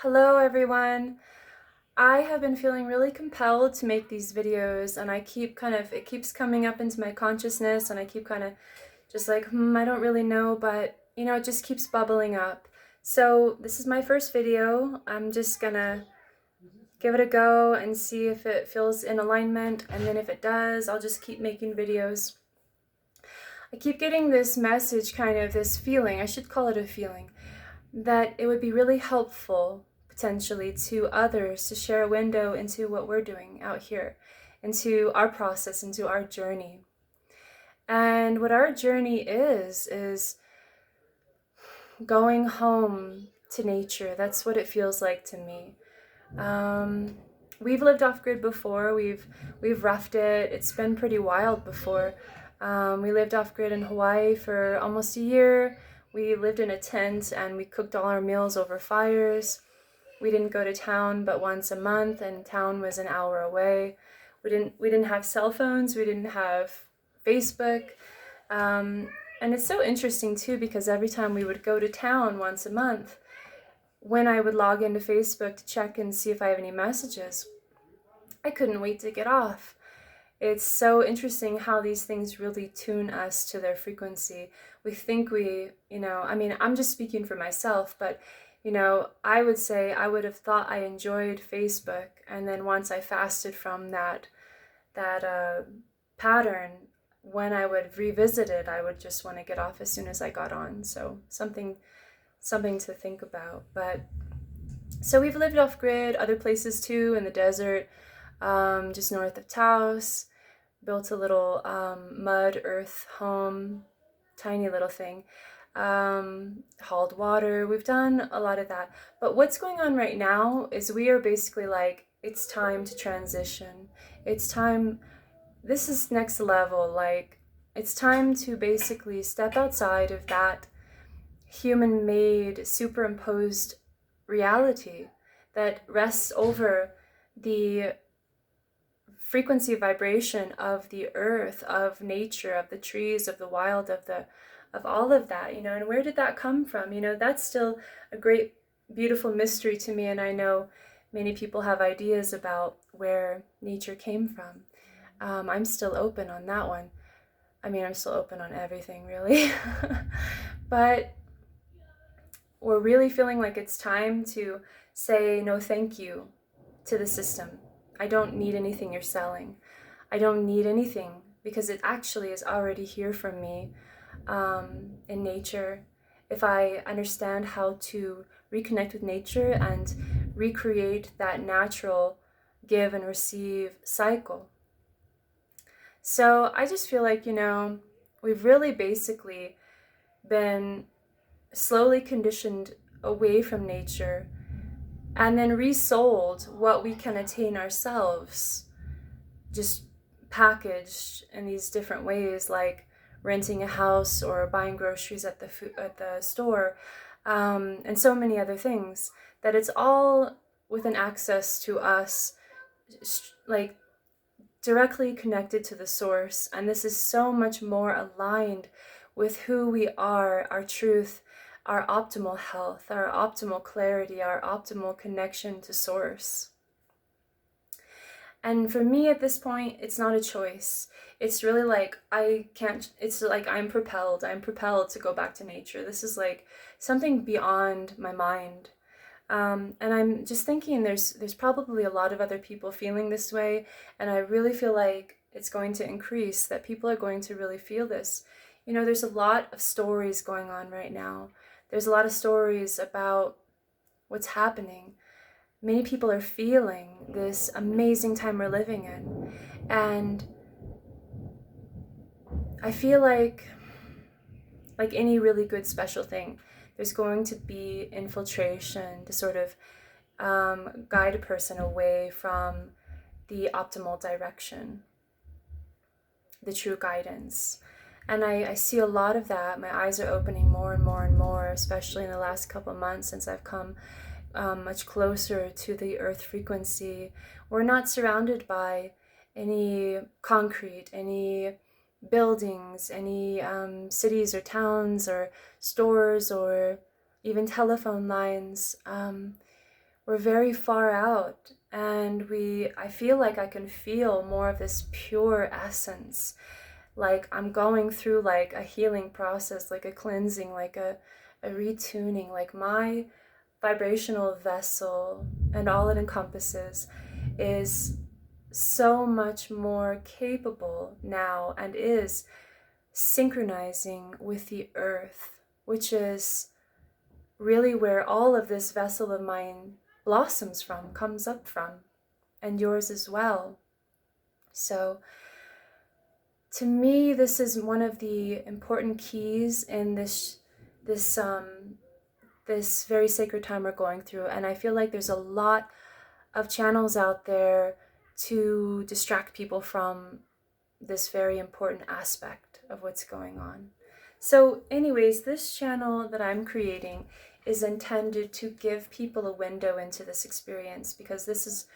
Hello everyone. I have been feeling really compelled to make these videos and it keeps coming up into my consciousness and I keep kind of just like, I don't really know, but it just keeps bubbling up. So this is my first video. I'm just gonna give it a go and see if it feels in alignment, and then if it does, I'll just keep making videos. I keep getting this message, kind of this feeling, I should call it a feeling, that it would be really helpful potentially to others to share a window into what we're doing out here, into our process, into our journey. And what our journey is going home to nature. That's what it feels like to me. We've lived off grid before. We've roughed it. It's been pretty wild before. We lived off grid in Hawaii for almost a year. We lived in a tent and we cooked all our meals over fires. We didn't go to town but once a month, and town was an hour away. We didn't have cell phones. We didn't have Facebook. And it's so interesting too, because every time we would go to town once a month, when I would log into Facebook to check and see if I have any messages, I couldn't wait to get off. It's so interesting how these things really tune us to their frequency. We think I'm just speaking for myself, but I would say I would have thought I enjoyed Facebook, and then once I fasted from that pattern, when I would revisit it, I would just want to get off as soon as I got on. So something to think about. But so we've lived off grid, other places too, in the desert, just north of Taos. Built a little mud earth home, tiny little thing. Hauled water. We've done a lot of that. But what's going on right now is we are basically like, it's time to transition. It's time. This is next level. Like, it's time to basically step outside of that human-made, superimposed reality that rests over the frequency vibration of the earth, of nature, of the trees, of the wild, of all of that, and where did that come from? That's still a great, beautiful mystery to me, and I know many people have ideas about where nature came from. I'm still open on that one. I'm still open on everything, really. But we're really feeling like it's time to say no thank you to the system. I don't need anything you're selling. I don't need anything, because it actually is already here for me in nature. If I understand how to reconnect with nature and recreate that natural give and receive cycle. So I just feel like, we've really basically been slowly conditioned away from nature, and then resold what we can attain ourselves, just packaged in these different ways, like renting a house or buying groceries at the store, and so many other things, that it's all within access to us, like directly connected to the source. And this is so much more aligned with who we are, our truth, our optimal health, our optimal clarity, our optimal connection to source. And for me at this point, it's not a choice. It's really like it's like I'm propelled to go back to nature. This is like something beyond my mind. And I'm just thinking there's probably a lot of other people feeling this way, and I really feel like it's going to increase, that people are going to really feel this. There's a lot of stories going on right now. There's a lot of stories about what's happening. Many people are feeling this amazing time we're living in. And I feel like any really good special thing, there's going to be infiltration to sort of guide a person away from the optimal direction, the true guidance. And I see a lot of that. My eyes are opening more and more and more, especially in the last couple of months since I've come much closer to the earth frequency. We're not surrounded by any concrete, any buildings, any cities or towns or stores or even telephone lines. we're very far out, and I feel like I can feel more of this pure essence, like I'm going through like a healing process, like a cleansing, like a retuning, like my vibrational vessel and all it encompasses is so much more capable now and is synchronizing with the earth, which is really where all of this vessel of mine blossoms from, comes up from, and yours as well. So to me, this is one of the important keys in this very sacred time we're going through. And I feel like there's a lot of channels out there to distract people from this very important aspect of what's going on. So anyways, this channel that I'm creating is intended to give people a window into this experience, because this is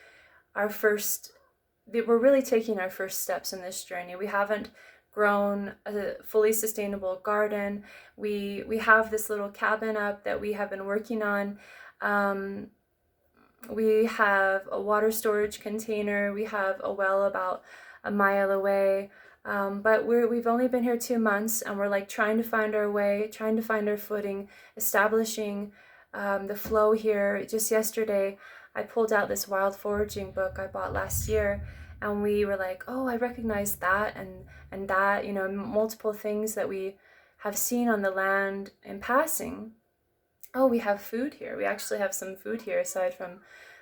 we're really taking our first steps in this journey. We haven't grown a fully sustainable garden. We have this little cabin up that we have been working on. We have a water storage container. We have a well about a mile away. But we've only been here 2 months, and we're like trying to find our way, trying to find our footing, establishing the flow here. Just yesterday, I pulled out this wild foraging book I bought last year, and we were like, oh, I recognize that and that, you know, multiple things that we have seen on the land in passing. Oh, we have food here. We actually have some food here aside from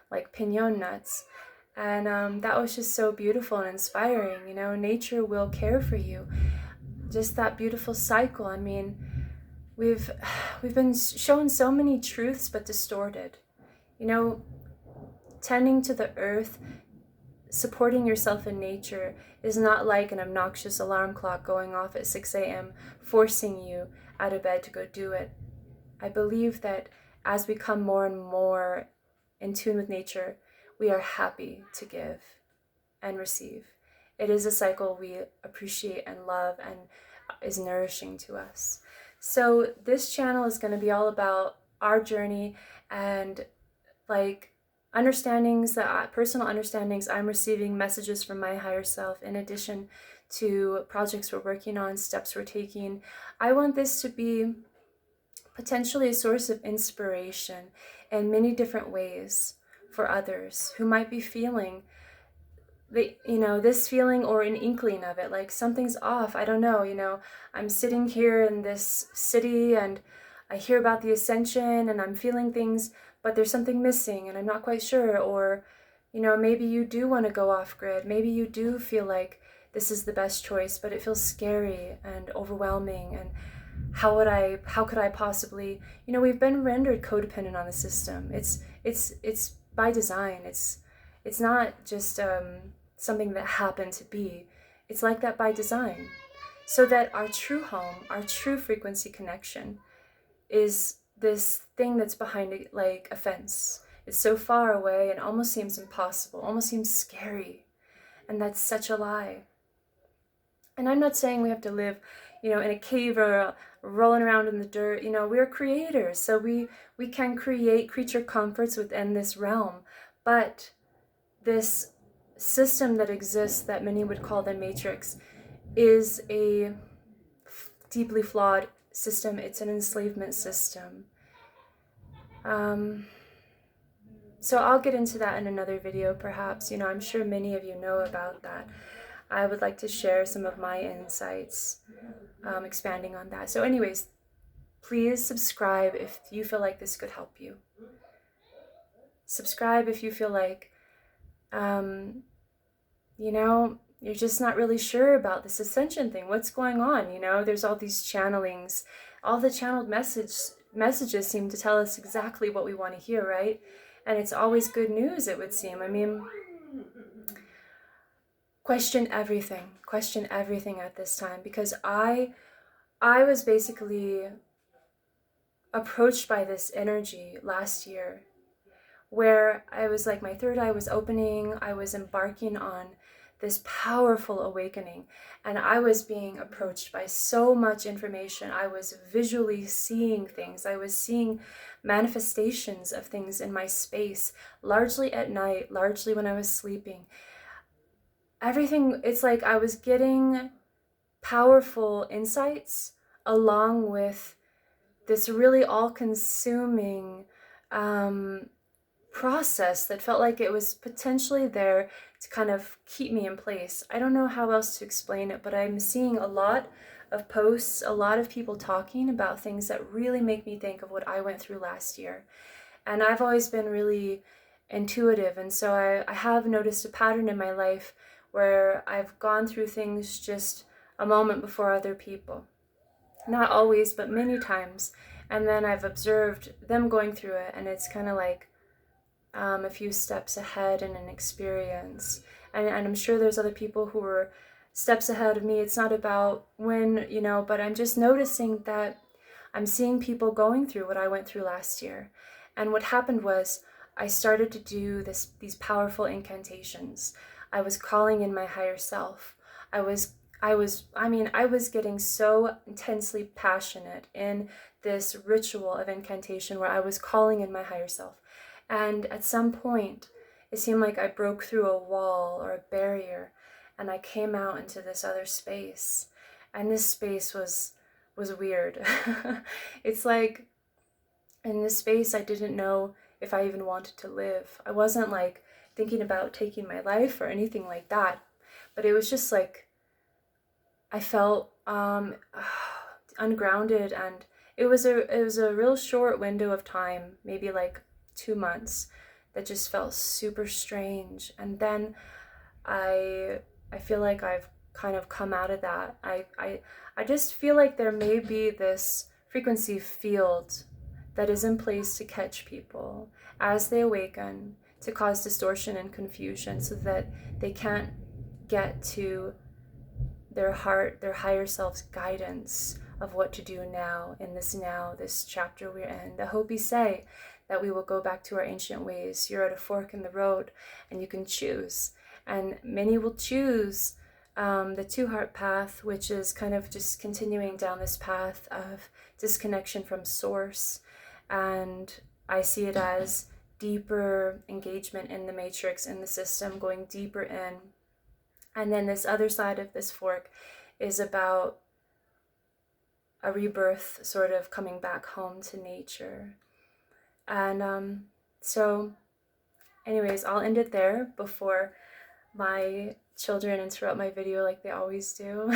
like piñon nuts. And that was just so beautiful and inspiring. You know, nature will care for you. Just that beautiful cycle. I mean, we've been shown so many truths, but distorted. You know, tending to the earth, supporting yourself in nature is not like an obnoxious alarm clock going off at 6 a.m. forcing you out of bed to go do it. I believe that as we come more and more in tune with nature, we are happy to give and receive. It is a cycle we appreciate and love and is nourishing to us. So this channel is going to be all about our journey and like personal understandings I'm receiving, messages from my higher self, in addition to projects we're working on, steps we're taking. I want this to be potentially a source of inspiration in many different ways for others who might be feeling this feeling or an inkling of it, like something's off. I don't know, I'm sitting here in this city and I hear about the ascension and I'm feeling things, but there's something missing and I'm not quite sure. Or, maybe you do want to go off grid. Maybe you do feel like this is the best choice, but it feels scary and overwhelming. And how could I possibly, we've been rendered codependent on the system. It's by design. It's not just something that happened to be. It's like that by design, so that our true home, our true frequency connection is this thing that's behind it, like a fence. It's so far away and almost seems impossible, almost seems scary. And that's such a lie. And I'm not saying we have to live, in a cave or rolling around in the dirt. We're creators, so we can create creature comforts within this realm. But this system that exists, that many would call the matrix, is a deeply flawed system. It's an enslavement system. So I'll get into that in another video, perhaps. I'm sure many of you know about that. I would like to share some of my insights, expanding on that. So anyways, please subscribe if you feel like this could help you. Subscribe if you feel like, you're just not really sure about this ascension thing. What's going on? There's all these channelings. All the channeled messages seem to tell us exactly what we want to hear, right? And it's always good news, it would seem. I mean, question everything at this time, because I was basically approached by this energy last year, where I was like, my third eye was opening. I was embarking on this powerful awakening. And I was being approached by so much information. I was visually seeing things. I was seeing manifestations of things in my space, largely at night, largely when I was sleeping. Everything, it's like I was getting powerful insights along with this really all-consuming process that felt like it was potentially there to kind of keep me in place. I don't know how else to explain it, but I'm seeing a lot of posts, a lot of people talking about things that really make me think of what I went through last year. And I've always been really intuitive, and so I have noticed a pattern in my life where I've gone through things just a moment before other people. Not always, but many times. And then I've observed them going through it, and it's kind of like a few steps ahead in an experience. And I'm sure there's other people who were steps ahead of me. It's not about when, but I'm just noticing that I'm seeing people going through what I went through last year. And what happened was I started to do these powerful incantations. I was calling in my higher self. I was getting so intensely passionate in this ritual of incantation where I was calling in my higher self. And at some point, it seemed like I broke through a wall or a barrier, and I came out into this other space. And this space was weird. It's like in this space, I didn't know if I even wanted to live. I wasn't like thinking about taking my life or anything like that, but it was just like I felt ungrounded, and it was a real short window of time, maybe like 2 months, that just felt super strange. And then I feel like I've kind of come out of that. I just feel like there may be this frequency field that is in place to catch people as they awaken, to cause distortion and confusion so that they can't get to their heart, their higher self's guidance of what to do now, this chapter we're in. The Hopi say that we will go back to our ancient ways. You're at a fork in the road and you can choose. And many will choose the two-heart path, which is kind of just continuing down this path of disconnection from source. And I see it as deeper engagement in the matrix, in the system, going deeper in. And then this other side of this fork is about a rebirth, sort of coming back home to nature. And so anyways, I'll end it there before my children interrupt my video like they always do.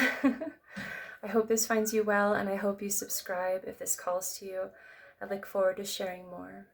I hope this finds you well, and I hope you subscribe if this calls to you. I look forward to sharing more.